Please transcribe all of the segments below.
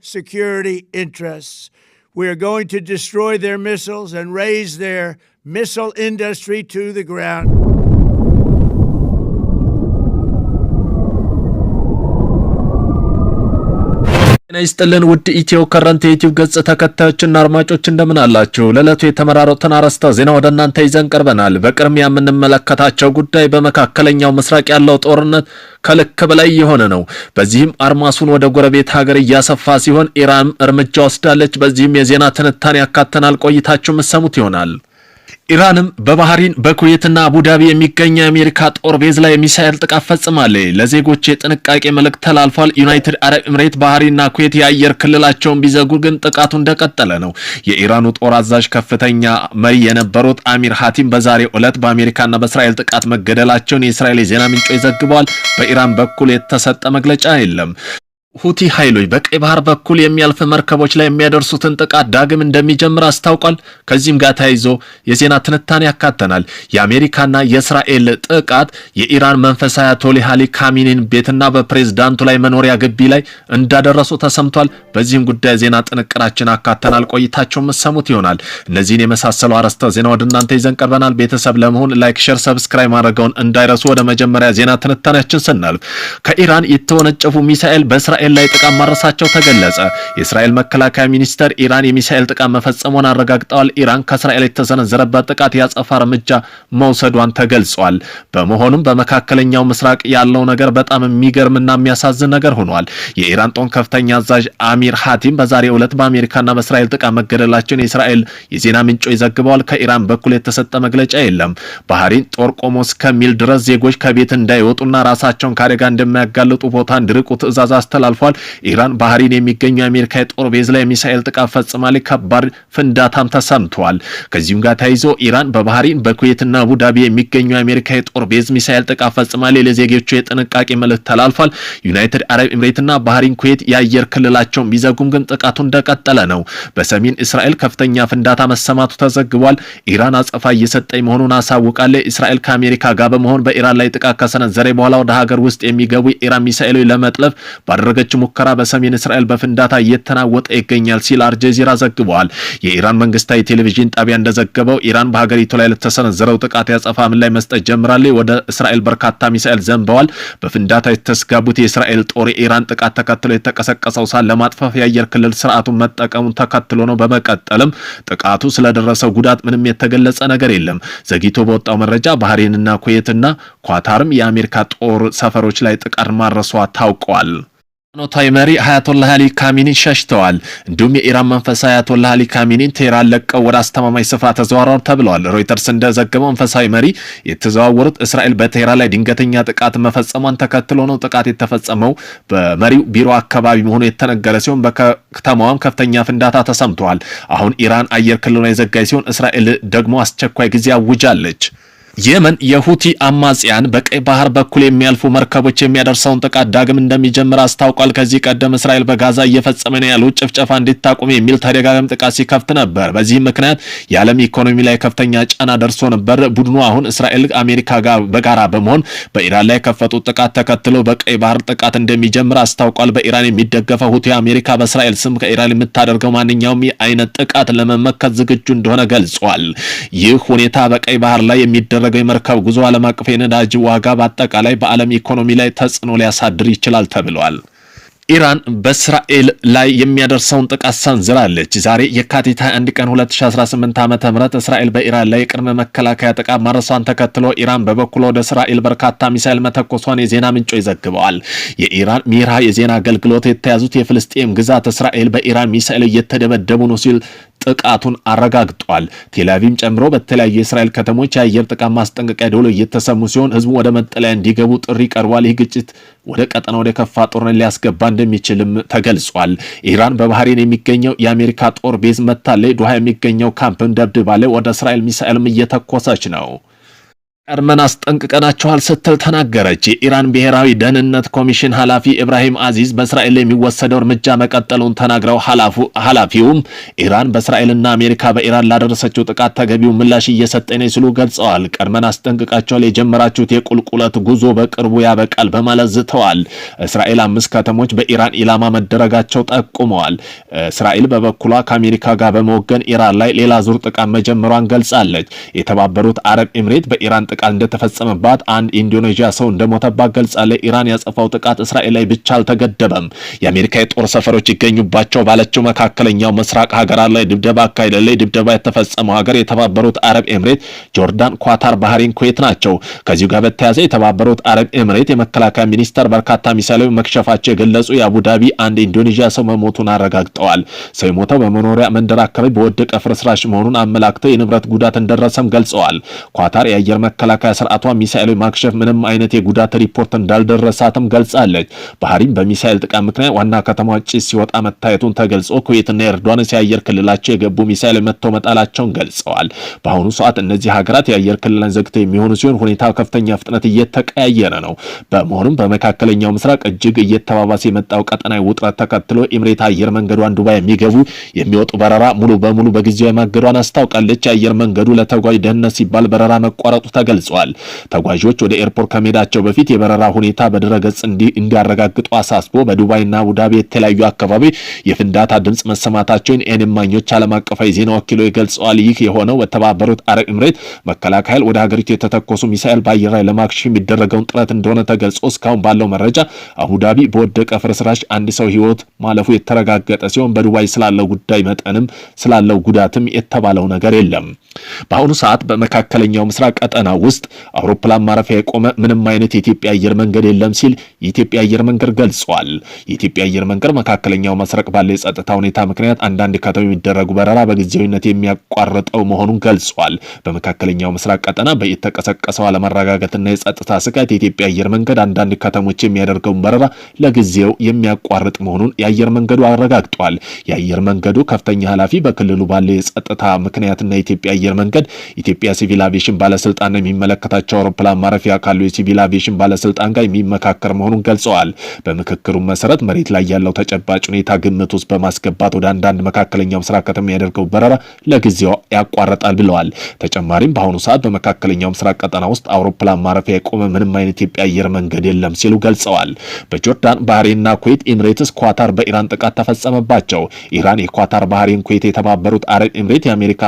security interests. We are going to destroy their missiles and raise their missile industry to the ground. ይስጥልን ውድ ኢትዮ ከረንት የዩቲዩብ ገጽ ተከታዮችና አድማጮች እንደምን አላችሁ? ለዕለቱ የተመራረጡትን አርዕስተ ዜና ወደ እናንተ ይዘን ቀርበናል። በቅድሚያ የምንመለከታቸው ጉዳይ በመካከለኛው ምስራቅ ያለው ጦርነት ከልክ በላይ የሆነ ነው። በዚህም አርማሱን ወደ ጎረቤት ሀገር እያሰፋ ሲሆን ኢራን እርምጃ ወስዳለች። በዚህም የዜና ትንታኔ ያካተናል። ቆይታችሁ መሰሙት ይሆናል። ኢራንም በባህሪን በኩዌትና አቡዳቢ የሚገኝ የአሜሪካ ጦር ቤዝ ላይ ሚሳኤል ጥቃት ፈጽማለች። ለዜጎች የጥንቃቄ መልእክት ተላልፏል። ዩናይትድ አረብ ኤምሬት ባህሪንና ኩዌት የአየር ክልላቸውን ቢዘጉ ግን ጥቃቱ እንደቀጠለ ነው። የኢራኑ ጦር አዛዥ ከፍተኛ መሪ የነበሩት አሚር ሀቲም በዛሬው ዕለት በአሜሪካና በእስራኤል ጥቃት መገደላቸውን የእስራኤል የዜና ምንጮች ዘግበዋል። በኢራን በኩል የተሰጠ መግለጫ የለም። ሁቲ ኃይሎች በቀይ ባህር በኩል የሚያልፍ መርከቦች ላይ የሚያደርሱትን ጥቃት ዳግም እንደሚጀምር አስታውቋል። ከዚህም ጋር ተያይዞ የዜና ትንታኔ ያካተናል። የአሜሪካና የእስራኤል ጥቃት የኢራን መንፈሳዊ አያቶላህ አሊ ካሚኒን ቤትና በፕሬዝዳንቱ ላይ መኖሪያ ግቢ ላይ እንዳደረሱ ተሰምቷል። በዚህም ጉዳይ ዜና ጥንቅራችን አካተናል። ቆይታችሁ መሰሙት ይሆናል። እነዚህን የመሳሰሉ አርዕስተ ዜና ወደ እናንተ ይዘን ቀርበናል። ቤተሰብ ለመሆን ላይክ፣ ሼር፣ ሰብስክራይብ ማድረግዎን እንዳይረሱ። ወደ መጀመሪያ ዜና ትንታኔያችን ስናልፍ ከኢራን የተወነጨፉ ሚሳኤል በእስራኤል ላይ ጥቃት ማድረሳቸው ተገለጸ። የእስራኤል መከላከያ ሚኒስተር ኢራን የሚሳኤል ጥቃት መፈጸሟን አረጋግጠዋል። ኢራን ከእስራኤል የተሰነዘረበት ጥቃት ያጸፋ እርምጃ መውሰዷን ተገልጿል። በመሆኑም በመካከለኛው ምስራቅ ያለው ነገር በጣም የሚገርምና የሚያሳዝን ነገር ሆኗል። የኢራን ጦር ከፍተኛ አዛዥ አሚር ሀቲም በዛሬው ዕለት በአሜሪካና በእስራኤል ጥቃት መገደላቸውን የእስራኤል የዜና ምንጮች ዘግበዋል። ከኢራን በኩል የተሰጠ መግለጫ የለም። ባህሪን ጦር ቆሞ እስከሚል ድረስ ዜጎች ከቤት እንዳይወጡና ራሳቸውን ከአደጋ እንደማያጋልጡ ቦታ እንዲርቁ ትዕዛዝ አስተላልፏል። ኢራን ባህሪን የሚገኙ የአሜሪካ የጦር ቤዝ ላይ ሚሳኤል ጥቃት ፈጽማለች። ከባድ ፍንዳታም ተሰምቷል። ከዚህም ጋር ተያይዞ ኢራን በባህሪን በኩዌትና አቡዳቢ የሚገኙ የአሜሪካ የጦር ቤዝ ሚሳኤል ጥቃት ፈጽማለች። ለዜጎቹ የጥንቃቄ መልእክት ተላልፏል። ዩናይትድ አረብ ኤምሬትና ባህሪን ኩዌት የአየር ክልላቸውን ቢዘጉም ግን ጥቃቱ እንደቀጠለ ነው። በሰሜን እስራኤል ከፍተኛ ፍንዳታ መሰማቱ ተዘግቧል። ኢራን አጸፋ እየሰጠች መሆኑን አሳውቃለች። እስራኤል ከአሜሪካ ጋር በመሆን በኢራን ላይ ጥቃት ከሰነዘረ በኋላ ወደ ሀገር ውስጥ የሚገቡ የኢራን ሚሳኤሎች ለመጥለፍ ባደረገች ሙከራ በሰሜን እስራኤል በፍንዳታ እየተናወጠ ይገኛል ሲል አልጀዚራ ዘግቧል። የኢራን መንግስታዊ ቴሌቪዥን ጣቢያ እንደዘገበው ኢራን በሀገሪቱ ላይ ለተሰነዘረው ጥቃት ያጸፋ ምላሽ መስጠት ጀምራለች። ወደ እስራኤል በርካታ ሚሳኤል ዘንበዋል። በፍንዳታ የተስጋቡት የእስራኤል ጦር የኢራን ጥቃት ተከትሎ የተቀሰቀሰው ሳል ለማጥፋት የአየር ክልል ስርዓቱን መጠቀሙን ተከትሎ ነው። በመቀጠልም ጥቃቱ ስለደረሰው ጉዳት ምንም የተገለጸ ነገር የለም። ዘግይቶ በወጣው መረጃ ባህሬንና ኩዌትና ኳታርም የአሜሪካ ጦር ሰፈሮች ላይ ጥቃት ማድረሷ ታውቋል። ኖታይ መሪ አያቶላህ አሊ ካሚኒ ሸሽተዋል። እንዲሁም የኢራን መንፈሳዊ አያቶላህ አሊ ካሚኒ ቴህራን ለቀው ወደ አስተማማኝ ስፍራ ተዘዋውረዋል ተብሏል። ሮይተርስ እንደዘገበው መንፈሳዊ መሪ የተዘዋወሩት እስራኤል በቴህራን ላይ ድንገተኛ ጥቃት መፈጸሟን ተከትሎ ነው። ጥቃት የተፈጸመው በመሪው ቢሮ አካባቢ መሆኑ የተነገረ ሲሆን በከተማዋም ከፍተኛ ፍንዳታ ተሰምቷል። አሁን ኢራን አየር ክልሉን የዘጋች ሲሆን እስራኤል ደግሞ አስቸኳይ ጊዜ አውጃለች። የመን የሁቲ አማጽያን በቀይ ባህር በኩል የሚያልፉ መርከቦች የሚያደርሰውን ጥቃት ዳግም እንደሚጀምር አስታውቋል። ከዚህ ቀደም እስራኤል በጋዛ እየፈጸመ ነው ያለው ጭፍጨፋ እንዲታቆም የሚል ተደጋጋሚ ጥቃት ሲከፍት ነበር። በዚህ ምክንያት የዓለም ኢኮኖሚ ላይ ከፍተኛ ጫና ደርሶ ነበር። ቡድኑ አሁን እስራኤል አሜሪካ ጋር በጋራ በመሆን በኢራን ላይ ከፈቱት ጥቃት ተከትሎ በቀይ ባህር ጥቃት እንደሚጀምር አስታውቋል። በኢራን የሚደገፈው ሁቲ አሜሪካ በእስራኤል ስም ከኢራን የምታደርገው ማንኛውም አይነት ጥቃት ለመመከት ዝግጁ እንደሆነ ገልጿል። ይህ ሁኔታ በቀይ ባህር ላይ የሚደረግ የመርከብ ጉዞ ዓለም አቀፍ የነዳጅ ዋጋ በአጠቃላይ በዓለም ኢኮኖሚ ላይ ተጽዕኖ ሊያሳድር ይችላል ተብሏል። ኢራን በእስራኤል ላይ የሚያደርሰውን ጥቃት ሰንዝራለች። ዛሬ የካቲት 21 ቀን 2018 ዓ.ም እስራኤል በኢራን ላይ ቅድመ መከላከያ ጥቃት ማድረሷን ተከትሎ ኢራን በበኩሏ ወደ እስራኤል በርካታ ሚሳኤል መተኮሷን የዜና ምንጮች ዘግበዋል። የኢራን ሚራ የዜና አገልግሎት የተያዙት የፍልስጤም ግዛት እስራኤል በኢራን ሚሳኤል እየተደበደቡ ነው ሲል ጥቃቱን አረጋግጧል። ቴልአቪቭ ጨምሮ በተለያዩ የእስራኤል ከተሞች የአየር ጥቃት ማስጠንቀቂያ ደወሎች እየተሰሙ ሲሆን ህዝቡ ወደ መጠለያ እንዲገቡ ጥሪ ቀርቧል። ይህ ግጭት ወደ ቀጠና ወደ ከፋ ጦርነት ሊያስገባ እንደሚችልም ተገልጿል። ኢራን በባህሬን የሚገኘው የአሜሪካ ጦር ቤዝ መታለች። ዶሃ የሚገኘው ካምፕን ደብድባለች። ወደ እስራኤል ሚሳኤልም እየተኮሰች ነው። ቀድመን አስጠንቅቀናቸዋል ስትል ተናገረች። የኢራን ብሔራዊ ደህንነት ኮሚሽን ኃላፊ ኢብራሂም አዚዝ በእስራኤል ላይ የሚወሰደው እርምጃ መቀጠሉን ተናግረው ኃላፊውም ኢራን በእስራኤልና አሜሪካ በኢራን ላደረሰችው ጥቃት ተገቢው ምላሽ እየሰጠኝ ነው ሲሉ ገልጸዋል። ቀድመን አስጠንቅቃቸዋል፣ የጀመራችሁት የቁልቁለት ጉዞ በቅርቡ ያበቃል በማለት ዝተዋል። እስራኤል 5 ከተሞች በኢራን ኢላማ መደረጋቸው ጠቁመዋል። እስራኤል በበኩሏ ከአሜሪካ ጋር በመወገን ኢራን ላይ ሌላ ዙር ጥቃት መጀመሯን ገልጻለች። የተባበሩት አረብ ኤምሬት በኢራን ጥቃት እንደተፈጸመባት አንድ ኢንዶኔዥያ ሰው እንደሞተባት ገልጻለች። ኢራን ያጸፋው ጥቃት እስራኤል ላይ ብቻ አልተገደበም። የአሜሪካ የጦር ሰፈሮች ይገኙባቸው ባለችው መካከለኛው ምስራቅ ሀገራት ላይ ድብደባ አካሄደለች። ድብደባ የተፈጸመው ሀገር የተባበሩት አረብ ኤምሬት፣ ጆርዳን፣ ኳታር፣ ባህሬን፣ ኩዌት ናቸው። ከዚሁ ጋር በተያያዘ የተባበሩት አረብ ኤምሬት የመከላከያ ሚኒስተር በርካታ ሚሳኤሎች መክሸፋቸው የገለጹ የአቡዳቢ አንድ ኢንዶኔዥያ ሰው መሞቱን አረጋግጠዋል። ሰው የሞተው በመኖሪያ መንደር አካባቢ በወደቀ ፍርስራሽ መሆኑን አመላክተው የንብረት ጉዳት እንደደረሰም ገልጸዋል። ኳታር የአየር መከላከያ ስርዓቷ ሚሳኤሎች ማክሸፍ ምንም አይነት የጉዳት ሪፖርት እንዳልደረሳትም ገልጻለች። ባህሪን በሚሳኤል ጥቃት ምክንያት ዋና ከተማዋ ጭስ ሲወጣ መታየቱን ተገልጾ ኩዌትና ዮርዳኖስ የአየር ክልላቸው የገቡ ሚሳኤሎች መጥተው መጣላቸውን ገልጸዋል። በአሁኑ ሰዓት እነዚህ ሀገራት የአየር ክልልን ዘግተው የሚሆኑ ሲሆን ሁኔታው ከፍተኛ ፍጥነት እየተቀያየረ ነው። በመሆኑም በመካከለኛው ምስራቅ እጅግ እየተባባሰ የመጣው ቀጠናዊ ውጥረት ተከትሎ ኤምሬት አየር መንገዷን ዱባይ የሚወጡ በረራ ሙሉ በሙሉ በጊዜያዊ ማገዷን አስታውቃለች። የአየር መንገዱ ለተጓዥ ደህንነት ሲባል በረራ መቋረጡ ተገልጿል። ተጓዦች ወደ ኤርፖርት ከመሄዳቸው በፊት የበረራ ሁኔታ በድረገጽ እንዲያረጋግጡ አሳስቦ በዱባይና አቡዳቢ የተለያዩ አካባቢ የፍንዳታ ድምጽ መሰማታቸውን ኤንማኞች ዓለም አቀፋዊ ዜና ወኪሎች ገልጸዋል። ይህ የሆነው በተባበሩት አረብ ኤምሬት መከላከያ ኃይል ወደ ሀገሪቱ የተተኮሱ ሚሳኤል በአየር ላይ ለማክሸፍ የሚደረገውን ጥረት እንደሆነ ተገልጾ እስካሁን ባለው መረጃ አቡዳቢ በወደቀ ፍርስራሽ አንድ ሰው ሕይወት ማለፉ የተረጋገጠ ሲሆን በዱባይ ስላለው ጉዳይ መጠንም ስላለው ጉዳትም የተባለው ነገር የለም። በአሁኑ ሰዓት በመካከለኛው ምስራቅ ቀጠና ውስጥ አውሮፕላን ማረፊያ የቆመ ምንም አይነት የኢትዮጵያ አየር መንገድ የለም ሲል የኢትዮጵያ አየር መንገድ ገልጿል። የኢትዮጵያ አየር መንገድ መካከለኛው ምስራቅ ባለ የጸጥታ ሁኔታ ምክንያት አንዳንድ ከተሞች የሚደረጉ በረራ በጊዜያዊነት የሚያቋርጠው መሆኑን ገልጿል። በመካከለኛው ምስራቅ ቀጠና በየተቀሰቀሰው አለመረጋጋትና የጸጥታ ስጋት የኢትዮጵያ አየር መንገድ አንዳንድ ከተሞች የሚያደርገውን በረራ ለጊዜው የሚያቋርጥ መሆኑን የአየር መንገዱ አረጋግጧል። የአየር መንገዱ ከፍተኛ ኃላፊ በክልሉ ባለ የጸጥታ ምክንያትና የኢትዮጵያ አየር መንገድ ኢትዮጵያ ሲቪል አቪዬሽን ባለስልጣን የሚመለከታቸው አውሮፕላን ማረፊያ ካሉ የሲቪል አቪዬሽን ባለስልጣን ጋር የሚመካከር መሆኑን ገልጸዋል። በምክክሩ መሰረት መሬት ላይ ያለው ተጨባጭ ሁኔታ ግምት ውስጥ በማስገባት ወደ አንዳንድ መካከለኛው ምስራቅ ከተማ የሚያደርገው በረራ ለጊዜው ያቋርጣል ብለዋል። ተጨማሪም በአሁኑ ሰዓት በመካከለኛው ምስራቅ ቀጠና ውስጥ አውሮፕላን ማረፊያ የቆመ ምንም አይነት የኢትዮጵያ አየር መንገድ የለም ሲሉ ገልጸዋል። በጆርዳን፣ ባህሬንና ኩዌት፣ ኤምሬትስ፣ ኳታር በኢራን ጥቃት ተፈጸመባቸው። ኢራን፣ የኳታር፣ ባህሬን፣ ኩዌት፣ የተባበሩት አረብ ኤምሬት የአሜሪካ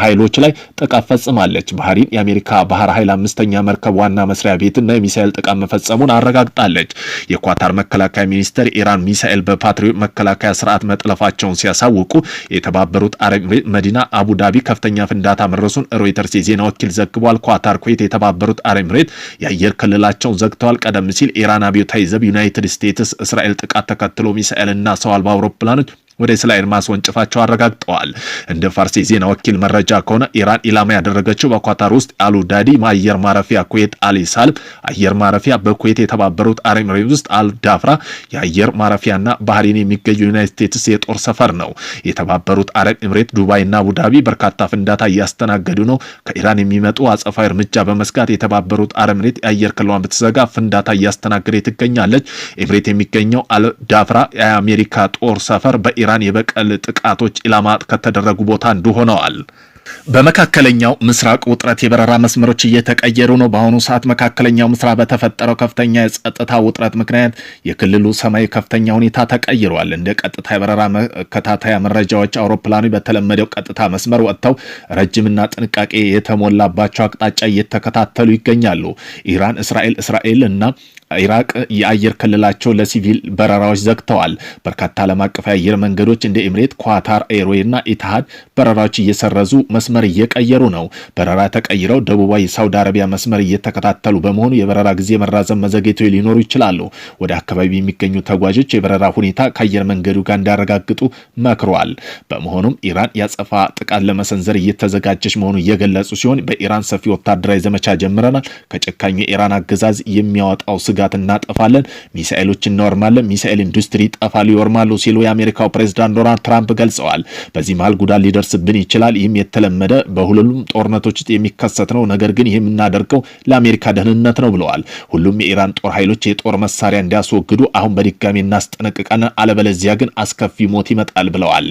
ኃይሎች ላይ ጥቃት ፈጽማለች። ባህሬን የአሜሪካ ባህር ኃይል 5ኛ መርከብ ዋና መስሪያ ቤትና የሚሳኤል ጥቃት መፈጸሙን አረጋግጣለች። የኳታር መከላከያ ሚኒስተር ኢራን ሚሳኤል በፓትሪዮት መከላከያ ስርዓት መጥለፋቸውን ሲያሳውቁ የተባበሩት አረብ ኤምሬት መዲና አቡዳቢ ከፍተኛ ፍንዳታ መድረሱን ሮይተርስ የዜና ወኪል ዘግቧል። ኳታር፣ ኩዌት የተባበሩት አረብ ኤምሬት የአየር ክልላቸውን ዘግተዋል። ቀደም ሲል ኢራን አብዮታዊ ዘብ ዩናይትድ ስቴትስ እስራኤል ጥቃት ተከትሎ ሚሳኤልና ሰው አልባ አውሮፕላኖች ወደ እስራኤል ማስወንጨፋቸው አረጋግጠዋል። እንደ ፋርስ የዜና ወኪል መረጃ ከሆነ ኢራን ኢላማ ያደረገችው በኳታር ውስጥ አልኡዳዲ አየር ማረፊያ፣ ኩዌት አሊ ሳልም አየር ማረፊያ፣ በኩዌት የተባበሩት አረብ ኤምሬት ውስጥ አልዳፍራ የአየር ማረፊያና ባህሬን የሚገኙ ዩናይትድ ስቴትስ የጦር ሰፈር ነው። የተባበሩት አረብ ኤምሬት፣ ዱባይና አቡዳቢ በርካታ ፍንዳታ እያስተናገዱ ነው። ከኢራን የሚመጡ አጸፋዊ እርምጃ በመስጋት የተባበሩት አረብ ኤምሬት የአየር ክልሏን ብትዘጋ ፍንዳታ እያስተናገደ ትገኛለች። ኤምሬት የሚገኘው አልዳፍራ የአሜሪካ ጦር ሰፈር በኢራን የበቀል ጥቃቶች ኢላማ ከተደረጉ ቦታ አንዱ ሆነዋል። በመካከለኛው ምስራቅ ውጥረት የበረራ መስመሮች እየተቀየሩ ነው። በአሁኑ ሰዓት መካከለኛው ምስራቅ በተፈጠረው ከፍተኛ የጸጥታ ውጥረት ምክንያት የክልሉ ሰማይ ከፍተኛ ሁኔታ ተቀይሯል። እንደ ቀጥታ የበረራ መከታተያ መረጃዎች አውሮፕላኑ በተለመደው ቀጥታ መስመር ወጥተው ረጅምና ጥንቃቄ የተሞላባቸው አቅጣጫ እየተከታተሉ ይገኛሉ። ኢራን፣ እስራኤል እና ኢራቅ የአየር ክልላቸው ለሲቪል በረራዎች ዘግተዋል። በርካታ ዓለም አቀፍ የአየር መንገዶች እንደ ኤምሬት፣ ኳታር ኤርዌይ እና ኢትሃድ በረራዎች እየሰረዙ መስመር እየቀየሩ ነው። በረራ ተቀይረው ደቡባዊ ሳውዲ አረቢያ መስመር እየተከታተሉ በመሆኑ የበረራ ጊዜ መራዘም መዘግየቶች ሊኖሩ ይችላሉ። ወደ አካባቢ የሚገኙ ተጓዦች የበረራ ሁኔታ ከአየር መንገዱ ጋር እንዲያረጋግጡ መክረዋል። በመሆኑም ኢራን ያጸፋ ጥቃት ለመሰንዘር እየተዘጋጀች መሆኑን እየገለጹ ሲሆን በኢራን ሰፊ ወታደራዊ ዘመቻ ጀምረናል፣ ከጨካኙ የኢራን አገዛዝ የሚያወጣው ስጋት እናጠፋለን፣ ሚሳኤሎች እናወርማለን፣ ሚሳኤል ኢንዱስትሪ ይጠፋሉ፣ ይወርማሉ ሲሉ የአሜሪካው ፕሬዝዳንት ዶናልድ ትራምፕ ገልጸዋል። በዚህ መሃል ጉዳት ሊደርስብን ይችላል፣ ይህም የተለመደ የተለመደ በሁሉም ጦርነቶች ውስጥ የሚከሰት ነው። ነገር ግን ይህ የምናደርገው ለአሜሪካ ደህንነት ነው ብለዋል። ሁሉም የኢራን ጦር ኃይሎች የጦር መሳሪያ እንዲያስወግዱ አሁን በድጋሚ እናስጠነቅቃለን፣ አለበለዚያ ግን አስከፊ ሞት ይመጣል ብለዋል።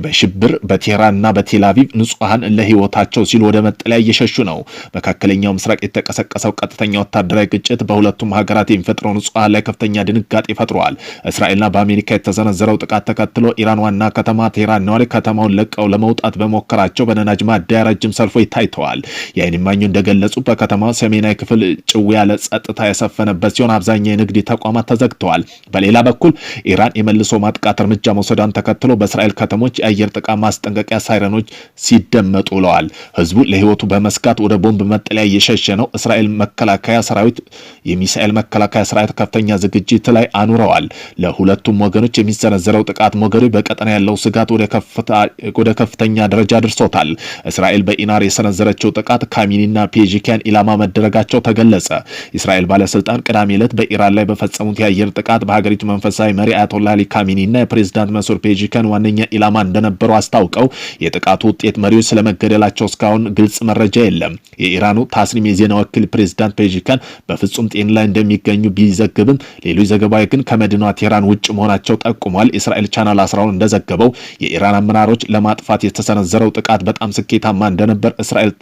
በሽብር በቴህራንና በቴልአቪቭ ንጹሃን ለህይወታቸው ሲሉ ወደ መጠለያ እየሸሹ ነው። መካከለኛው ምስራቅ የተቀሰቀሰው ቀጥተኛ ወታደራዊ ግጭት በሁለቱም ሀገራት የሚፈጥረው ንጹሃን ላይ ከፍተኛ ድንጋጤ ፈጥሯል። እስራኤልና በአሜሪካ የተሰነዘረው ጥቃት ተከትሎ ኢራን ዋና ከተማ ቴህራን ነዋሪ ከተማውን ለቀው ለመውጣት በሞከራቸው በነዳጅ ማደያ ረጅም ሰልፎች ታይተዋል። የዓይን እማኙ እንደገለጹ በከተማው ሰሜናዊ ክፍል ጭው ያለ ጸጥታ የሰፈነበት ሲሆን አብዛኛው የንግድ ተቋማት ተዘግተዋል። በሌላ በኩል ኢራን የመልሶ ማጥቃት እርምጃ መውሰዷን ተከትሎ በእስራኤል ከተሞች የአየር ጥቃት ማስጠንቀቂያ ሳይረኖች ሲደመጡ ውለዋል። ህዝቡ ለህይወቱ በመስጋት ወደ ቦምብ መጠለያ እየሸሸ ነው። እስራኤል መከላከያ ሰራዊት የሚሳኤል መከላከያ ሰራዊት ከፍተኛ ዝግጅት ላይ አኑረዋል። ለሁለቱም ወገኖች የሚሰነዘረው ጥቃት ሞገዱ በቀጠና ያለው ስጋት ወደ ከፍተኛ ደረጃ አድርሶታል። እስራኤል በኢራን የሰነዘረችው ጥቃት ካሚኒና ፔጂኪያን ኢላማ መደረጋቸው ተገለጸ። እስራኤል ባለስልጣን ቅዳሜ ዕለት በኢራን ላይ በፈጸሙት የአየር ጥቃት በሀገሪቱ መንፈሳዊ መሪ አያቶላ አሊ ካሚኒና የፕሬዝዳንት መንሱር ፔጂኪያን ዋነኛ ኢላማ እንደነበሩ አስታውቀው የጥቃቱ ውጤት መሪዎች ስለመገደላቸው እስካሁን ግልጽ መረጃ የለም። የኢራኑ ታስኒም የዜና ወኪል ፕሬዝዳንት ፔጂኪያን በፍጹም ጤና ላይ እንደሚገኙ ቢዘግብም ሌሎች ዘገባዎች ግን ከመዲናዋ ቴህራን ውጭ መሆናቸው ጠቁሟል። እስራኤል ቻናል 12 እንደዘገበው የኢራን አመራሮች ለማጥፋት የተሰነዘረው ጥቃት በጣም ስኬታማ እንደነበር እስራኤል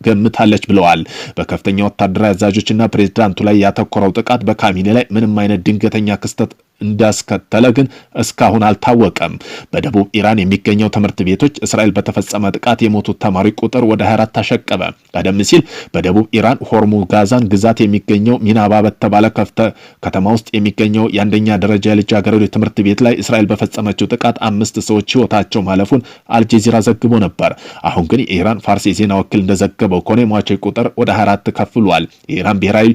ገምታለች ብለዋል። በከፍተኛ ወታደራዊ አዛዦችና ፕሬዝዳንቱ ላይ ያተኮረው ጥቃት በካሚኒ ላይ ምንም አይነት ድንገተኛ ክስተት እንዳስከተለ ግን እስካሁን አልታወቀም። በደቡብ ኢራን የሚገኘው ትምህርት ቤቶች እስራኤል በተፈጸመ ጥቃት የሞቱት ተማሪ ቁጥር ወደ 24 ተሸቀበ። ቀደም ሲል በደቡብ ኢራን ሆርሙጋዛን ግዛት የሚገኘው ሚናባ በተባለ ከተማ ውስጥ የሚገኘው የአንደኛ ደረጃ ልጃገረዶች ትምህርት ቤት ላይ እስራኤል በፈጸመችው ጥቃት 5 ሰዎች ህይወታቸው ማለፉን አልጀዚራ ዘግቦ ነበር። አሁን ግን የኢራን ፋርስ የዜና ወኪል እንደዘገበው ከሆነ የሟቾች ቁጥር ወደ 24 ከፍ ብሏል። የኢራን ብሔራዊ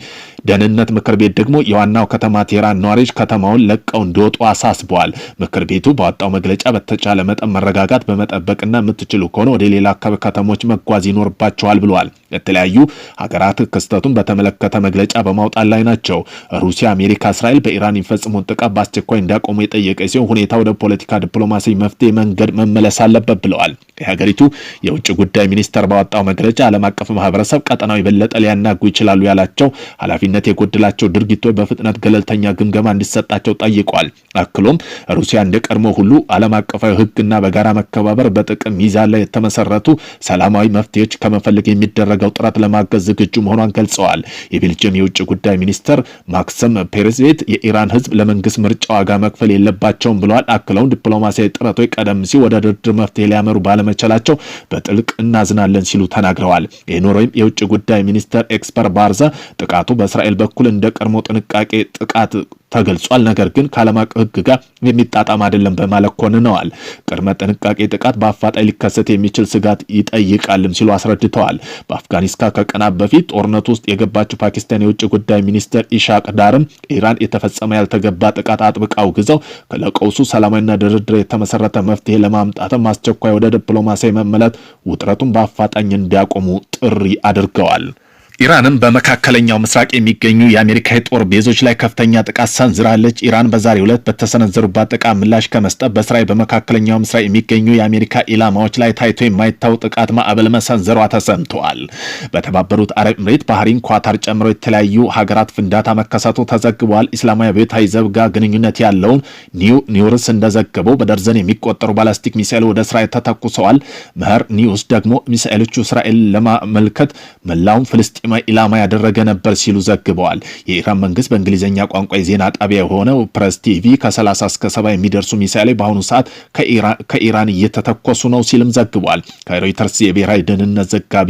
ደህንነት ምክር ቤት ደግሞ የዋናው ከተማ ቴህራን ነዋሪዎች ከተማውን ለቀው እንዲወጡ አሳስበዋል። ምክር ቤቱ ባወጣው መግለጫ በተቻለ መጠን መረጋጋት በመጠበቅና የምትችሉ ከሆነ ወደ ሌላ ከተሞች መጓዝ ይኖርባቸዋል ብለዋል። የተለያዩ ሀገራት ክስተቱን በተመለከተ መግለጫ በማውጣት ላይ ናቸው። ሩሲያ፣ አሜሪካ፣ እስራኤል በኢራን የሚፈጽሙን ጥቃት በአስቸኳይ እንዲያቆሙ የጠየቀ ሲሆን ሁኔታ ወደ ፖለቲካ ዲፕሎማሲ መፍትሄ መንገድ መመለስ አለበት ብለዋል። የሀገሪቱ የውጭ ጉዳይ ሚኒስተር ባወጣው መግለጫ ዓለም አቀፍ ማህበረሰብ ቀጠናው የበለጠ ሊያናጉ ይችላሉ ያላቸው ኃላፊነት የጎደላቸው ድርጊቶች በፍጥነት ገለልተኛ ግምገማ እንዲሰጣቸው ጠይቋል። አክሎም ሩሲያ እንደ ቀድሞ ሁሉ ዓለም አቀፋዊ ሕግና በጋራ መከባበር በጥቅም ሚዛን ላይ የተመሰረቱ ሰላማዊ መፍትሄዎች ከመፈለግ የሚደረገው ጥረት ለማገዝ ዝግጁ መሆኗን ገልጸዋል። የቤልጅየም የውጭ ጉዳይ ሚኒስተር ማክሰም ፔሬዝዌት የኢራን ሕዝብ ለመንግስት ምርጫ ዋጋ መክፈል የለባቸውም ብለዋል። አክለውም ዲፕሎማሲያዊ ጥረቶች ቀደም ሲል ወደ ድርድር መፍትሄ ሊያመሩ ባለመቻላቸው በጥልቅ እናዝናለን ሲሉ ተናግረዋል። የኖርዌይ የውጭ ጉዳይ ሚኒስተር ኤክስፐር ባርዛ ጥቃቱ በእስራኤል በኩል እንደ ቀድሞ ጥንቃቄ ጥቃት ተገልጿል፣ ነገር ግን ከዓለም አቀፍ ሕግ ጋር የሚጣጣም አይደለም በማለት ኮንነዋል። ቅድመ ጥንቃቄ ጥቃት በአፋጣኝ ሊከሰት የሚችል ስጋት ይጠይቃልም ሲሉ አስረድተዋል። በአፍጋኒስታን ከቀናት በፊት ጦርነቱ ውስጥ የገባችው ፓኪስታን የውጭ ጉዳይ ሚኒስትር ኢሻቅ ዳርም ኢራን የተፈጸመ ያልተገባ ጥቃት አጥብቀው አውግዘው ለቀውሱ ሰላማዊና ድርድር የተመሰረተ መፍትሄ ለማምጣትም አስቸኳይ ወደ ዲፕሎማሲያዊ መመለስ ውጥረቱን በአፋጣኝ እንዲያቆሙ ጥሪ አድርገዋል። ኢራንም በመካከለኛው ምስራቅ የሚገኙ የአሜሪካ የጦር ቤዞች ላይ ከፍተኛ ጥቃት ሰንዝራለች። ኢራን በዛሬው ዕለት በተሰነዘሩባት ጥቃት ምላሽ ከመስጠት በእስራኤል በመካከለኛው ምስራቅ የሚገኙ የአሜሪካ ኢላማዎች ላይ ታይቶ የማይታወቅ ጥቃት ማዕበል መሰንዘሯ ተሰምተዋል። በተባበሩት አረብ ኤምሬት፣ ባህሪን፣ ኳታር ጨምሮ የተለያዩ ሀገራት ፍንዳታ መከሰቱ ተዘግቧል። እስላማዊ አብዮታዊ ዘብ ጋር ግንኙነት ያለውን ኒውስ እንደዘገበው በደርዘን የሚቆጠሩ ባላስቲክ ሚሳኤል ወደ እስራኤል ተተኩሰዋል። መህር ኒውስ ደግሞ ሚሳኤሎቹ እስራኤል ለማመልከት መላውን ፍልስጤም ኢላማ ያደረገ ነበር ሲሉ ዘግበዋል። የኢራን መንግስት በእንግሊዝኛ ቋንቋ የዜና ጣቢያ የሆነው ፕሬስ ቲቪ ከ30 እስከ 70 የሚደርሱ ሚሳኤሎች በአሁኑ ሰዓት ከኢራን እየተተኮሱ ነው ሲልም ዘግቧል። ከሮይተርስ የብሔራዊ ደህንነት ዘጋቢ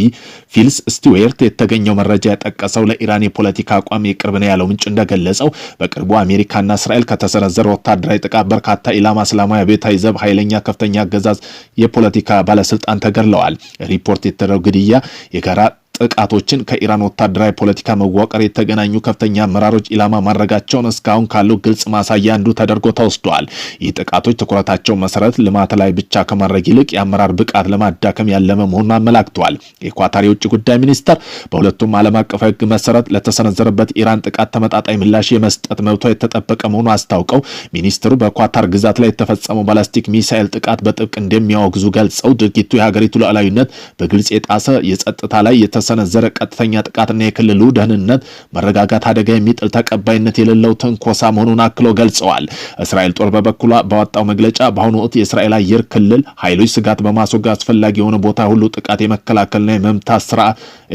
ፊልስ ስቲዌርት የተገኘው መረጃ የጠቀሰው ለኢራን የፖለቲካ አቋም የቅርብ ነው ያለው ምንጭ እንደገለጸው በቅርቡ አሜሪካና እስራኤል ከተሰነዘረ ወታደራዊ ጥቃት በርካታ ኢላማ እስላማዊ አብዮታዊ ዘብ ኃይለኛ ከፍተኛ አገዛዝ የፖለቲካ ባለስልጣን ተገድለዋል። ሪፖርት የተደረገው ግድያ የጋራ ጥቃቶችን ከኢራን ወታደራዊ ፖለቲካ መዋቀር የተገናኙ ከፍተኛ አመራሮች ኢላማ ማድረጋቸውን እስካሁን ካለው ግልጽ ማሳያ አንዱ ተደርጎ ተወስዷል። ይህ ጥቃቶች ትኩረታቸው መሰረት ልማት ላይ ብቻ ከማድረግ ይልቅ የአመራር ብቃት ለማዳከም ያለመ መሆኑን አመላክተዋል። የኳታር የውጭ ጉዳይ ሚኒስተር በሁለቱም ዓለም አቀፍ ሕግ መሰረት ለተሰነዘረበት ኢራን ጥቃት ተመጣጣኝ ምላሽ የመስጠት መብቷ የተጠበቀ መሆኑን አስታውቀው ሚኒስትሩ በኳታር ግዛት ላይ የተፈጸመው ባላስቲክ ሚሳኤል ጥቃት በጥብቅ እንደሚያወግዙ ገልጸው ድርጊቱ የሀገሪቱ ሉዓላዊነት በግልጽ የጣሰ የጸጥታ ላይ የተሰነዘረ ቀጥተኛ ጥቃትና የክልሉ ደህንነት መረጋጋት አደጋ የሚጥል ተቀባይነት የሌለው ትንኮሳ መሆኑን አክሎ ገልጸዋል። እስራኤል ጦር በበኩሏ ባወጣው መግለጫ በአሁኑ ወቅት የእስራኤል አየር ክልል ኃይሎች ስጋት በማስወገድ አስፈላጊ የሆነ ቦታ ሁሉ ጥቃት የመከላከልና የመምታት ስራ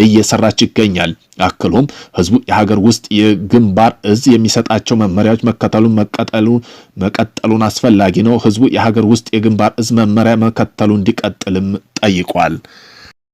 እየሰራች ይገኛል። አክሎም ህዝቡ የሀገር ውስጥ የግንባር እዝ የሚሰጣቸው መመሪያዎች መቀጠሉን አስፈላጊ ነው። ህዝቡ የሀገር ውስጥ የግንባር እዝ መመሪያ መከተሉ እንዲቀጥልም ጠይቋል።